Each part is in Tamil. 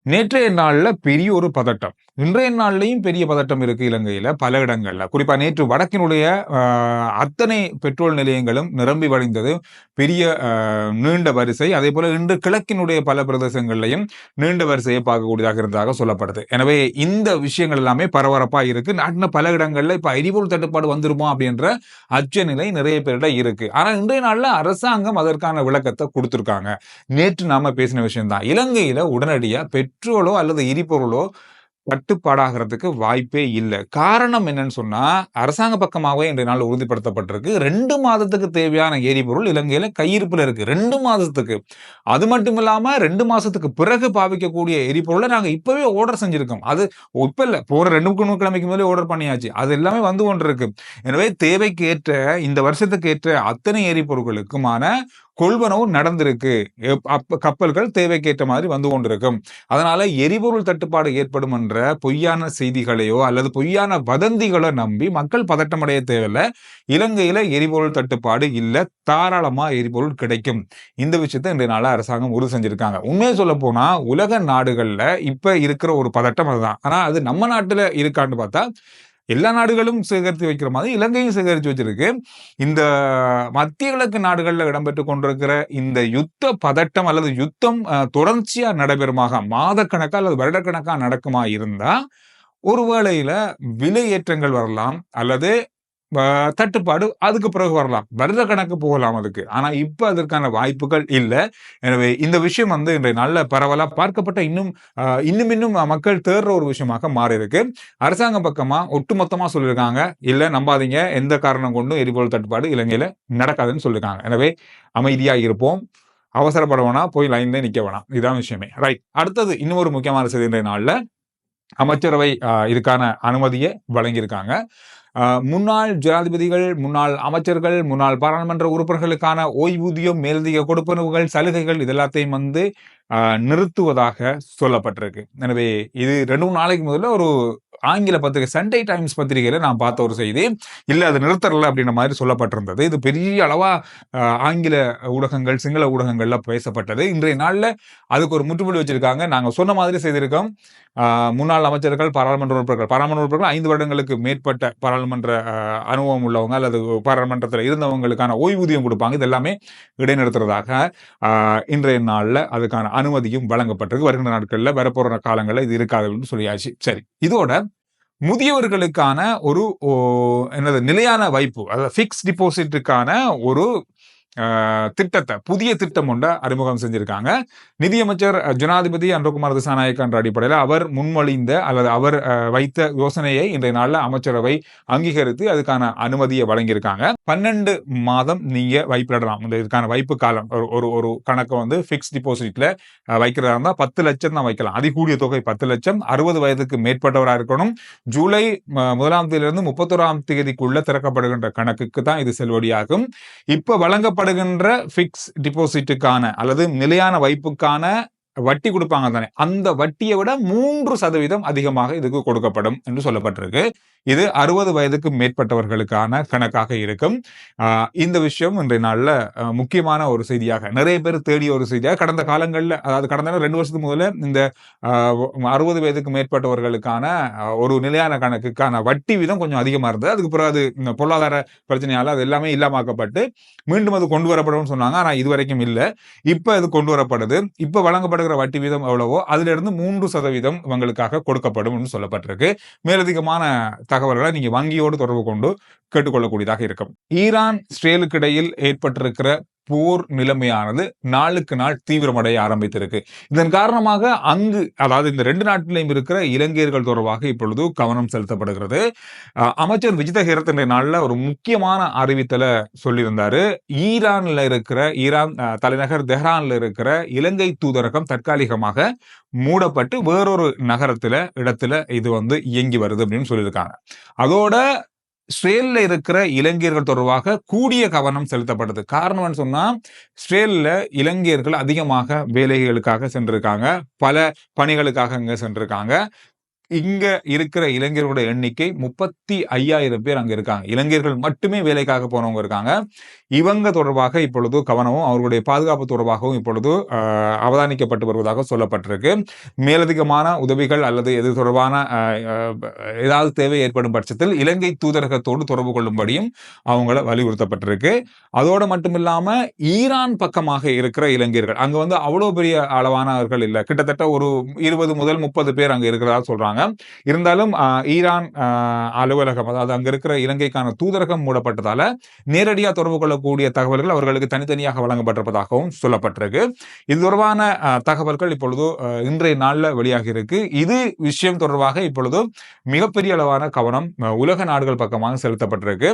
நேற்றைய நாள்ல பெரிய ஒரு பதட்டம். இன்றைய நாள்லயும் பெரிய பதட்டம் இருக்கு இலங்கையில பல இடங்கள்ல. குறிப்பா நேற்று வடக்கினுடைய அ அத்தனை பெட்ரோல் நிலையங்களும் நிரம்பி வழிந்தது. பெரிய நீண்ட வரிசை. அதேபோல இன்று கிழக்கினுடைய பல பிரதேசங்கள்லயும் நீண்ட வரிசையை பார்க்கக்கூடியதாக இருந்ததாக சொல்லப்படுது. எனவே இந்த விஷயங்கள் எல்லாமே பரபரப்பா இருக்கு. நாட்டின பல இடங்கள்ல இப்ப எரிபொருள் தட்டுப்பாடு வந்துருமோ அப்படின்ற அச்சநிலை நிறைய பேரிட இருக்கு. ஆனா இன்றைய நாள்ல அரசாங்கம் அதற்கான விளக்கத்தை குடுத்திருக்காங்க. நேற்று நாம பேசின விஷயம் தான். இலங்கையில உடனடியா பெட்ரோலோ அல்லது எரிபொருளோ தட்டுப்பாடாகிறதுக்கு வாய்ப்பே இல்ல. காரணம் என்னன்னு சொன்னா, அரசாங்க பக்கமாவே இன்றைய நாள் உறுதிப்படுத்தப்பட்டிருக்கு. 2 மாதத்துக்கு தேவையான எரிபொருள் இலங்கையில கையிருப்புல இருக்கு. 2 மாதத்துக்கு. அது மட்டும் இல்லாம 2 மாசத்துக்கு பிறகு பாவிக்கக்கூடிய எரிபொருள நாங்க இப்பவே ஆர்டர் செஞ்சிருக்கோம். அது இப்ப இல்ல. போற 2 3 கிழமைக்கு முதலே ஆர்டர் பண்ணியாச்சு. அது எல்லாமே வந்து கொண்டிருக்கு. எனவே தேவைக்கு ஏற்ற இந்த வருஷத்துக்கு ஏற்ற அத்தனை எரிபொருட்களுக்குமான கொள்வனவு நடந்திருக்கு. கப்பல்கள் தேவைக்கேற்ற மாதிரி வந்து கொண்டிருக்கும். அதனால எரிபொருள் தட்டுப்பாடு ஏற்படும் என்ற பொய்யான செய்திகளையோ அல்லது பொய்யான வதந்திகளோ நம்பி மக்கள் பதட்டமடைய தேவையில்ல. இலங்கையில எரிபொருள் தட்டுப்பாடு இல்ல. தாராளமா எரிபொருள் கிடைக்கும். இந்த விஷயத்தை இன்றைய நாள அரசாங்கம் உறுதி செஞ்சிருக்காங்க. உண்மையை சொல்ல போனா உலக நாடுகள்ல இப்ப இருக்கிற ஒரு பதட்டம் அதுதான். ஆனா அது நம்ம நாட்டுல இருக்கான்னு பார்த்தா எல்லா நாடுகளும் சேகரித்து வைக்கிற மாதிரி இலங்கையும் சேகரித்து வச்சிருக்கு. இந்த மத்திய கிழக்கு நாடுகள்ல இடம்பெற்றுக் கொண்டிருக்கிற இந்த யுத்த பதட்டம் அல்லது யுத்தம் தொடர்ச்சியா நடைபெறுமாக மாதக்கணக்கா அல்லது வருடக்கணக்கா நடக்குமா இருந்தா ஒரு வேளையில விலை ஏற்றங்கள் வரலாம் அல்லது தட்டுப்பாடு அதுக்கு பிறகு வரலாம். வருட கணக்கு போகலாம் அதுக்கு. ஆனா இப்ப அதற்கான வாய்ப்புகள் இல்ல. எனவே இந்த விஷயம் வந்து இன்றைய நாள்ல பரவலா பார்க்கப்பட்ட இன்னும் மக்கள் தேடுற ஒரு விஷயமாக மாறியிருக்கு. அரசாங்கம் பக்கமா ஒட்டுமொத்தமா சொல்லியிருக்காங்க. இல்ல நம்பாதீங்க. எந்த காரணம் கொண்டும் எரிபொருள் தட்டுப்பாடு இலங்கையில நடக்காதுன்னு சொல்லியிருக்காங்க. எனவே அமைதியா இருப்போம். அவசரப்பட வேணாம். போய் லைன்ல நிக்க வேணாம். இதான் விஷயமே. ரைட். அடுத்தது இன்னும் ஒரு முக்கியமான செய்தி இன்றைய நாள்ல அமைச்சரவை இதுக்கான அனுமதியை வழங்கியிருக்காங்க. முன்னாள் ஜனாதிபதிகள், முன்னாள் அமைச்சர்கள், முன்னாள் பாராளுமன்ற உறுப்பினர்களுக்கான ஓய்வூதியம், மேலதிக கொடுப்பனவுகள், சலுகைகள் இது எல்லாத்தையும் வந்து நிறுத்துவதாக சொல்லப்பட்டிருக்கு. எனவே இது 2 3 நாளைக்கு முதல்ல ஒரு ஆங்கில பத்திரிகை சண்டே டைம்ஸ் பத்திரிகையில நான் பார்த்த ஒரு செய்தி. இல்ல அது நிறுத்தறல அப்படின்ற மாதிரி சொல்லப்பட்டிருந்தது. இது பெரிய அளவா ஆங்கில ஊடகங்கள், சிங்கள ஊடகங்கள்ல பேசப்பட்டது. இன்றைய நாள்ல அதுக்கு ஒரு முற்றுப்புள்ளி வச்சிருக்காங்க. நாங்க சொன்ன மாதிரி செய்திருக்கோம். முன்னாள் அமைச்சர்கள், பாராளுமன்ற உறுப்பினர்கள் 5 வருடங்களுக்கு மேற்பட்ட பாராளுமன்ற அனுபவம் உள்ளவங்க அல்லது பாராளுமன்றத்தில் இருந்தவங்களுக்கான ஓய்வூதியம் கொடுப்பாங்க. இது எல்லாமே இடைநிறுத்துறதாக இன்றைய நாள்ல அதுக்கான அனுமதியும் வழங்கப்பட்டிருக்கு. வருகின்ற நாட்கள்ல வரப்போற காலங்கள்ல இது இருக்காதுன்னு சொல்லியாச்சு. சரி. இதோட முதியவர்களுக்கான ஒரு என்னது நிலையான வைப்பு அதாவது பிக்ஸ் டிபாசிட்டுக்கான ஒரு திட்டத்தை புதிய திட்டம் ஒன்றை அறிமுகம் செஞ்சிருக்காங்க. நிதியமைச்சர் ஜனாதிபதி அன்றகுமார் திசாநாயக்க என்ற அடிப்படையில் அவர் முன்மொழிந்த அல்லது அவர் வைத்த யோசனையை இன்றைய நாளில் அமைச்சரவை அங்கீகரித்து அதுக்கான அனுமதியை வழங்கியிருக்காங்க. 12 மாதம் நீங்க வைப்பிடலாம். இதுக்கான வைப்பு காலம் ஒரு கணக்கை வந்து பிக்ஸ் டிபாசிட்ல வைக்கிறதா இருந்தா 10 லட்சம் தான் வைக்கலாம். அதிகூடிய தொகை 10 லட்சம். 60 வயதுக்கு மேற்பட்டவராக இருக்கணும். ஜூலை 1ஆம் தேதியிலிருந்து 31ஆம் தேதிக்குள்ள திறக்கப்படுகின்ற கணக்குக்கு தான் இது செல்லுபடியாகும். இப்ப வழங்கப்படுகின்ற பிக்ஸ் டிபாசிட்டுக்கான அல்லது நிலையான வைப்புக்கான வட்டி கொடுப்பாங்க தானே, அந்த வட்டியை விட 3% அதிகமாக இதுக்கு கொடுக்கப்படும் என்று சொல்லப்பட்டிருக்கு. இது 60 வயதுக்கு மேற்பட்டவர்களுக்கான கணக்காக இருக்கும். இந்த விஷயம் இன்றைய நாள்ல முக்கியமான ஒரு செய்தியாக நிறைய பேர் தேடிய ஒரு செய்தியாக கடந்த காலங்களில், அதாவது கடந்த 2 வருஷத்துக்கு முதல்ல இந்த 60 வயதுக்கு மேற்பட்டவர்களுக்கான ஒரு நிலையான கணக்குக்கான வட்டி வீதம் கொஞ்சம் அதிகமா இருந்தது. அதுக்கு பிறகு அது இந்த பொருளாதார பிரச்சனையால அது எல்லாமே இல்லாமக்கப்பட்டு மீண்டும் அது கொண்டு வரப்படும் சொன்னாங்க. ஆனா இதுவரைக்கும் இல்ல. இப்ப அது கொண்டு வரப்படுது. இப்ப வழங்கப்படுகிற வட்டி வீதம் எவ்வளவோ அதுல இருந்து 3% இவங்களுக்காக கொடுக்கப்படும் என்று சொல்லப்பட்டிருக்கு. மேலதிகமான தகவல்களை நீங்க வங்கியோடு தொடர்பு கொண்டு கேட்டுக்கொள்ளக்கூடியதாக இருக்கும். ஈரான் இஸ்ரேலுக்கு இடையில் ஏற்பட்டிருக்கிற போர் நிலைமையானது நாளுக்கு நாள் தீவிரமடைய ஆரம்பித்திருக்கு. இதன் காரணமாக அங்கு அதாவது இந்த 2 நாட்டிலையும் இருக்கிற இலங்கையர்கள் தொடர்பாக இப்பொழுது கவனம் செலுத்தப்படுகிறது. அமைச்சர் விஜித ஹேரத் இன்றைய நாள்ல ஒரு முக்கியமான அறிவித்தலை சொல்லியிருந்தாரு. ஈரான் தலைநகர் தெஹ்ரான்ல இருக்கிற இலங்கை தூதரகம் தற்காலிகமாக மூடப்பட்டு வேறொரு இடத்துல இது வந்து இயங்கி வருது அப்படின்னு சொல்லியிருக்காங்க. அதோட இஸ்ரேல்ல இருக்கிற இலங்கையர்கள் தொடர்பாக கூடிய கவனம் செலுத்தப்படுது. காரணம்னு சொன்னா இஸ்ரேல்ல இலங்கையர்கள் அதிகமாக வேலைகளுக்காக சென்றிருக்காங்க. பல பணிகளுக்காக இங்க சென்றிருக்காங்க. இங்க இருக்கிற இளைஞர்களுடைய எண்ணிக்கை 35,000 பேர் அங்க இருக்காங்க. இளைஞர்கள் மட்டுமே வேலைக்காக போனவங்க இருக்காங்க. இவங்க தொடர்பாக இப்பொழுது கவனமும் அவர்களுடைய பாதுகாப்பு தொடர்பாகவும் இப்பொழுது அவதானிக்கப்பட்டு வருவதாக சொல்லப்பட்டிருக்கு. மேலதிகமான உதவிகள் அல்லது இது தொடர்பான ஏதாவது தேவை ஏற்படும் பட்சத்தில் இலங்கை தூதரகத்தோடு தொடர்பு கொள்ளும்படியும் அவங்கள வலியுறுத்தப்பட்டிருக்கு. அதோட மட்டுமில்லாம ஈரான் பக்கமாக இருக்கிற இளைஞர்கள் அங்க வந்து அவ்வளவு பெரிய அளவானவர்கள் இல்ல, கிட்டத்தட்ட ஒரு 20 முதல் 30 பேர் அங்க இருக்கிறதா சொல்றாங்க. இருந்தாலும் ஈரான் அலுவலகம், அதாவது அங்க இருக்கிற இலங்கைக்கான தூதரகம் மூடப்பட்டதால நேரடியாக தொடர்பு கொள்ளக்கூடிய தகவல்கள் அவர்களுக்கு தனித்தனியாக வழங்கப்பட்டிருப்பதாகவும் சொல்லப்பட்டிருக்கு. இது தொடர்பான தகவல்கள் இப்பொழுது இன்றைய நாள்ல வெளியாகி இருக்கு. இது விஷயம் தொடர்பாக இப்பொழுது மிகப்பெரிய அளவான கவனம் உலக நாடுகள் பக்கமாக செலுத்தப்பட்டிருக்கு.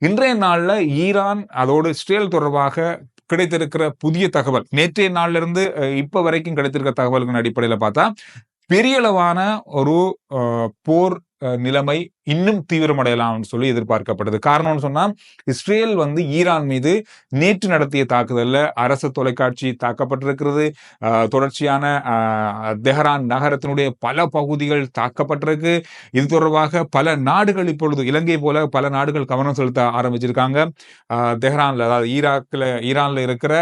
இன்றைய நாள்ல ஈரான் அதோடு இஸ்ரேல் தொடர்பாக கிடைத்திருக்கிற புதிய தகவல், நேற்றைய நாள்ல இருந்து இப்ப வரைக்கும் கிடைத்திருக்கிற தகவல்களின் அடிப்படையில பார்த்தா பெரிய அளவான ஒரு போர் நிலைமை இன்னும் தீவிரமடையலாம் சொல்லி எதிர்பார்க்கப்படுது. காரணம்னு சொன்னா இஸ்ரேல் வந்து ஈரான் மீது நேற்று நடத்திய தாக்குதல்ல அரசு தொலைக்காட்சி தாக்கப்பட்டிருக்கிறது. தொடர்ச்சியான தெஹரான் நகரத்தினுடைய பல பகுதிகள் தாக்கப்பட்டிருக்கு. இது தொடர்பாக பல நாடுகள் இப்பொழுது இலங்கை போல பல நாடுகள் கவனம் செலுத்த ஆரம்பிச்சிருக்காங்க. தெஹரான்ல, அதாவது ஈரான்ல இருக்கிற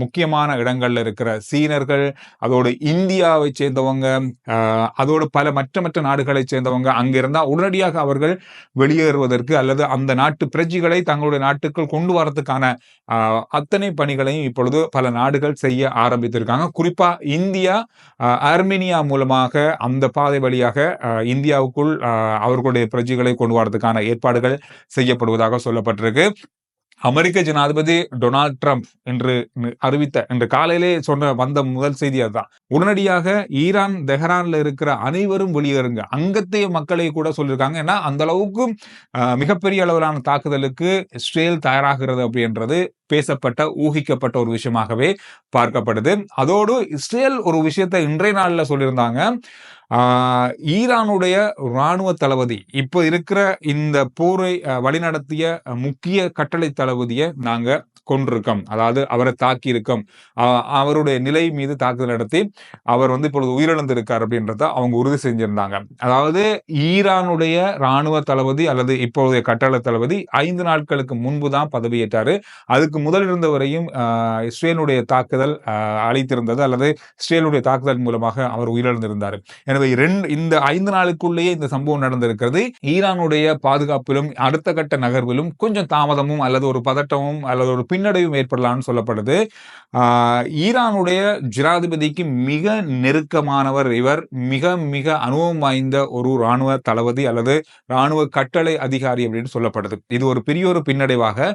முக்கியமான இடங்கள்ல இருக்கிற சீனர்கள், அதோடு இந்தியாவை சேர்ந்தவங்க, அதோடு பல மற்ற நாடுகளை சேர்ந்தவங்க அங்க இருந்தா உடனடியாக அவர்கள் வெளியேறுவதற்கு அல்லது அந்த நாட்டு பிரஜைகளை தங்களுடைய நாட்டுக்குள் கொண்டு வரதுக்கான அத்தனை பணிகளையும் இப்பொழுது பல நாடுகள் செய்ய ஆரம்பித்திருக்காங்க. குறிப்பா இந்தியா ஆர்மீனியா மூலமாக அந்த பாதை வழியாக இந்தியாவுக்குள் அவர்களுடைய பிரஜைகளை கொண்டு வரதுக்கான ஏற்பாடுகள் செய்யப்படுவதாக சொல்லப்பட்டிருக்கு. அமெரிக்க ஜனாதிபதி டொனால்ட் ட்ரம்ப் என்று அறிவித்த இன்று காலையிலே வந்த முதல் செய்தி அதுதான். உடனடியாக ஈரான் தெஹரான்ல இருக்கிற அனைவரும் வெளியேறுங்க, அங்கத்தைய மக்களை கூட சொல்லியிருக்காங்க. ஏன்னா அந்த அளவுக்கு மிகப்பெரிய அளவிலான தாக்குதலுக்கு இஸ்ரேல் தயாராகிறது அப்படின்றது பேசப்பட்ட ஊகிக்கப்பட்ட ஒரு விஷயமாகவே பார்க்கப்படுது. அதோடு இஸ்ரேல் ஒரு விஷயத்தை இன்றைய நாள்ல சொல்லியிருந்தாங்க. ஈரானுடைய இராணுவ தளபதி, இப்ப இருக்கிற இந்த போரை வழிநடத்திய முக்கிய கட்டளை தளபதியை நாங்க கொண்டிருக்கோம், அதாவது அவரை தாக்கி இருக்கோம், அவருடைய நிலை மீது தாக்குதல் நடத்தி அவர் வந்து இப்பொழுது உயிரிழந்திருக்கார் அப்படின்றத அவங்க உறுதி செஞ்சிருந்தாங்க. அதாவது ஈரானுடைய இராணுவ தளபதி அல்லது இப்போதைய கட்டளை தளபதி 5 நாட்களுக்கு முன்பு தான் பதவியேற்றாரு. அதுக்கு முதல் இருந்தவரையும் இஸ்ரேலுடைய தாக்குதல் அளித்திருந்தது அல்லது இஸ்ரேலுடைய தாக்குதல் மூலமாக அவர் உயிரிழந்திருந்தார். எனவே இந்த 5 நாளுக்குள்ளேயே இந்த சம்பவம் நடந்திருக்கிறது. ஈரானுடைய பாதுகாப்பிலும் அடுத்த கட்ட நகர்விலும் கொஞ்சம் தாமதமும் அல்லது ஒரு பதட்டமும் அல்லது ஒரு பின்னடைவும் ஏற்படலாம்னு சொல்லப்படுது. ஈரானுடைய ஜனாதிபதிக்கு மிக நெருக்கமானவர் இவர். மிக மிக அனுபவம் வாய்ந்த ஒரு இராணுவ தளபதி அல்லது இராணுவ கட்டளை அதிகாரி அப்படின்னு சொல்லப்படுது. இது ஒரு பெரிய ஒரு பின்னடைவாக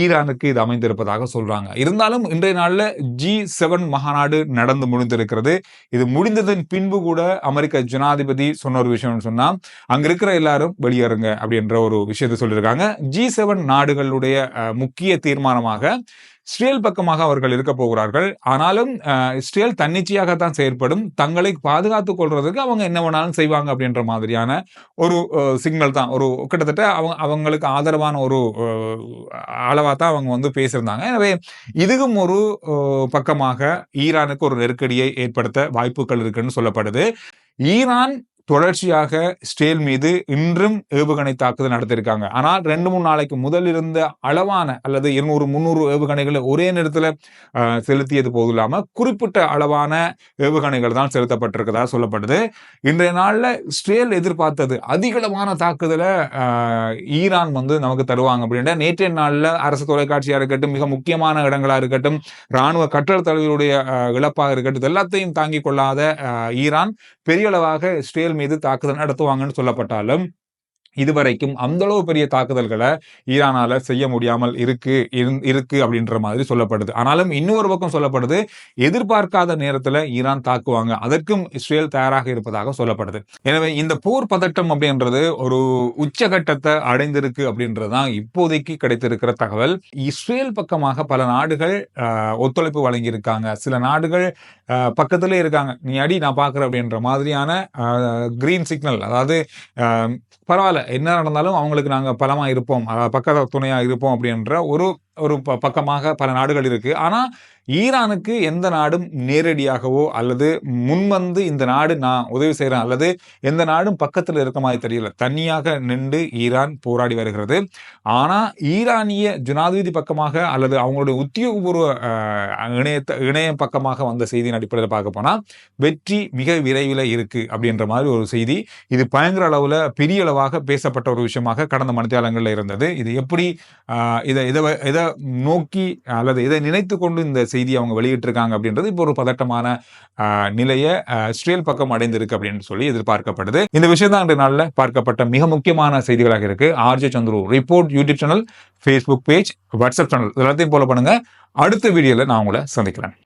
ஈரானுக்கு இது அமைந்திருப்பதாக சொல்றாங்க. இருந்தாலும் இன்றைய நாள்ல G7 மாநாடு நடந்து முடிந்திருக்கிறது. இது முடிந்ததன் பின்பு கூட அமெரிக்க ஜனாதிபதி சொன்ன ஒரு விஷயம் சொன்னா, அங்க இருக்கிற எல்லாரும் வெளியேறுங்க அப்படின்ற ஒரு விஷயத்தை சொல்லியிருக்காங்க. G7 நாடுகளுடைய முக்கிய தீர்மானமாக இஸ்ரேல் பக்கமாக அவர்கள் இருக்க போகிறார்கள். ஆனாலும் இஸ்ரேல் தன்னிச்சையாகத்தான் செயற்படும், தங்களை பாதுகாத்துக் கொள்றதுக்கு அவங்க என்ன வேணாலும் செய்வாங்க அப்படின்ற மாதிரியான ஒரு சிக்னல் தான், ஒரு கிட்டத்தட்ட அவங்களுக்கு ஆதரவான ஒரு அளவா தான் அவங்க வந்து பேசியிருந்தாங்க. எனவே இதுவும் ஒரு பக்கமாக ஈரானுக்கு ஒரு நெருக்கடியை ஏற்படுத்த வாய்ப்புகள் இருக்குன்னு சொல்லப்படுது. ஈரான் தொடர்ச்சியாக இஸ்ரேல் மீது இன்றும் ஏவுகணை தாக்குதல் நடத்திருக்காங்க. ஆனால் 2-3 நாளைக்கு முதல் இருந்த அளவான அல்லது 200-300 ஏவுகணைகளை ஒரே நேரத்தில் செலுத்தியது போது இல்லாம குறிப்பிட்ட அளவான ஏவுகணைகள் தான் செலுத்தப்பட்டிருக்கதா சொல்லப்படுது. இன்றைய நாள்ல இஸ்ரேல் எதிர்பார்த்தது அதிகளவான தாக்குதலை ஈரான் வந்து நமக்கு தருவாங்க அப்படின்ற நேற்றைய நாள்ல அரசு தொலைக்காட்சியா இருக்கட்டும், மிக முக்கியமான இடங்களா இருக்கட்டும், இராணுவ கட்டளை தலைவருடைய இழப்பாக இருக்கட்டும், எல்லாத்தையும் தாங்கிக் கொள்ளாத ஈரான் பெரிய அளவாக இஸ்ரேல் மீது தாக்குதல் நடத்துவாங்கன்னு சொல்லப்பட்டாலும் இதுவரைக்கும் அந்த அளவு பெரிய தாக்குதல்களை ஈரானால செய்ய முடியாமல் இருக்கு அப்படின்ற மாதிரி சொல்லப்படுது. ஆனாலும் இன்னொரு பக்கம் சொல்லப்படுது, எதிர்பார்க்காத நேரத்துல ஈரான் தாக்குவாங்க, அதற்கும் இஸ்ரேல் தயாராக இருப்பதாக சொல்லப்படுது. எனவே இந்த போர் பதட்டம் அப்படின்றது ஒரு உச்சகட்டத்தை அடைந்திருக்கு அப்படின்றதுதான் இப்போதைக்கு கிடைத்திருக்கிற தகவல். இஸ்ரேல் பக்கமாக பல நாடுகள் ஒத்துழைப்பு வழங்கி இருக்காங்க. சில நாடுகள் பக்கத்திலே இருக்காங்க, நீ அடி நான் பாக்குறேன் அப்படின்ற மாதிரியான கிரீன் சிக்னல், அதாவது பரவாயில்ல என்ன நடந்தாலும் அவங்களுக்கு நாங்க பலமா இருப்போம், பக்க துணையா இருப்போம் அப்படின்ற ஒரு ஒரு பக்கமாக பல நாடுகள் இருக்கு. ஆனா ஈரானுக்கு எந்த நாடும் நேரடியாகவோ அல்லது முன்வந்து இந்த நாடு நான் உதவி செய்கிறேன் அல்லது எந்த நாடும் பக்கத்தில் இருக்க மாதிரி தெரியல. தனியாக நின்று ஈரான் போராடி வருகிறது. ஆனா ஈரானிய ஜனாதிபதி பக்கமாக அல்லது அவங்களுடைய உத்தியோகபூர்வ இணைய பக்கமாக வந்த செய்தியின் அடிப்படையில் பார்க்க போனா வெற்றி மிக விரைவில் இருக்கு அப்படின்ற மாதிரி ஒரு செய்தி. இது பயங்கர அளவுல பெரிய அளவாக பேசப்பட்ட ஒரு விஷயமாக கடந்த மணித்தியாலங்கள்ல இருந்தது. இது எப்படி இதை நோக்கி அல்லது இதை நினைத்து கொண்டு இந்த செய்தி அவங்க வெளியிட்டிருக்காங்க அப்படின்றது இப்போ ஒரு பதட்டமான நிலையை இஸ்ரேல் பக்கம் அடைந்திருக்கு அப்படின்னு சொல்லி எதிர்பார்க்கப்படுது. இந்த விஷயம் தான் இன்றைய நாளில் பார்க்கப்பட்ட மிக முக்கியமான செய்திகளாக இருக்கு. RJ Chandru report YouTube channel, Facebook page, WhatsApp channel எல்லாத்தையும் ஃபாலோ பண்ணுங்க. அடுத்த வீடியோல நான் உங்களை சந்திக்கிறேன்.